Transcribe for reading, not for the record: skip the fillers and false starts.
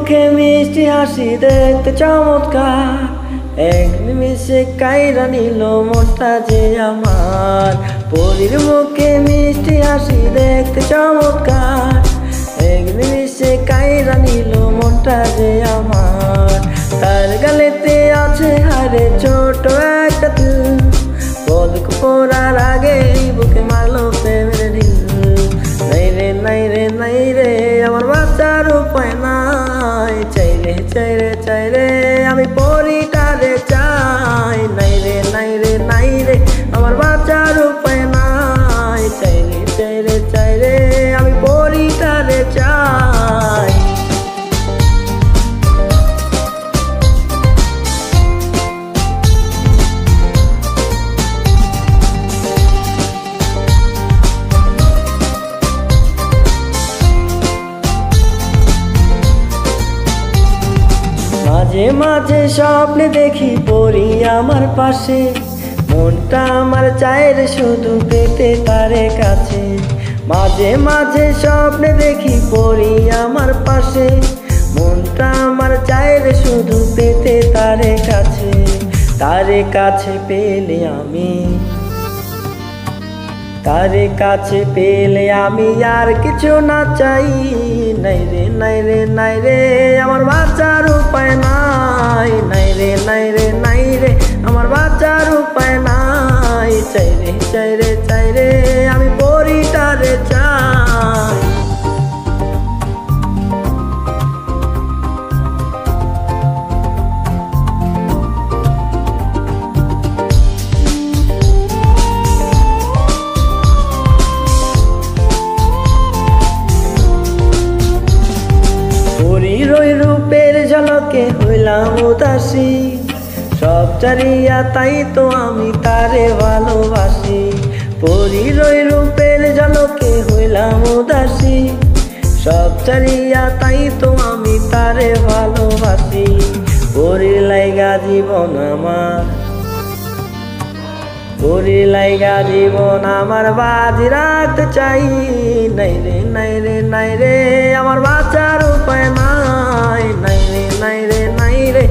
মুখে মিষ্টি হাসি দেখতে চমৎকার, এক নিমিষে কাইরা নিল মনটা যে আমার। পরীর মুখে মিষ্টি হাসি দেখতে চমৎকার, এক নিমিষে কাইরা নিল মনটা যে আমার। তার গালেতে আছে হারে ছোট একটা তিল, পদক পরার আগে বুকে মারলো প্রেমের ঢিল। নাই রে নাই রে নাই রে আমার বাঁচার উপায় নাই, চাইরে চাইরে চাইরে আমি পরিটারে চাই। নাই রে নাই রে নাই রে আমার বাঁচার উপায় নাই, চাইরে চাইরে চাইরে আমি পরিটারে চাই। মাঝে মাঝে স্বপ্নে দেখি পরি আমার পাশে, মনটা আমার চায় রে শুধু পেতে তারে কাছে। মাঝে মাঝে স্বপ্নে দেখি পরি আমার পাশে, মনটা আমার চায় রে শুধু পেতে তারে কাছে। তারে কাছে পেলে আমি, তারে কাছে পেলে আমি আর কিছু না চাই। নাই রে নাই রে নাই রে আমার বাঁচার উপায় নাই, নাই রে নাই রে নাই রে আমার বাঁচার উপায় নাই। চাইরে চাইরে চাইরে আমি পরিটারে চাই। পরীর ওই রূপের ঝলকে হইলাম উদাসী, সব চারিয়া তাই তো আমি তারে ভালোবাসি। পরীর ওই রূপের ঝলকে হইলাম উদাসী, সব চারিয়া তাই তো আমি তারে ভালোবাসি। পরীর লাইগা জীবন আমার, পরীর লাইগা জীবন আমার বাজি রাখতে চাই। নাই রে নাই রে নাই রে আমার বাঁচার উপায় নাই, নাই রে নাই রে নাই রে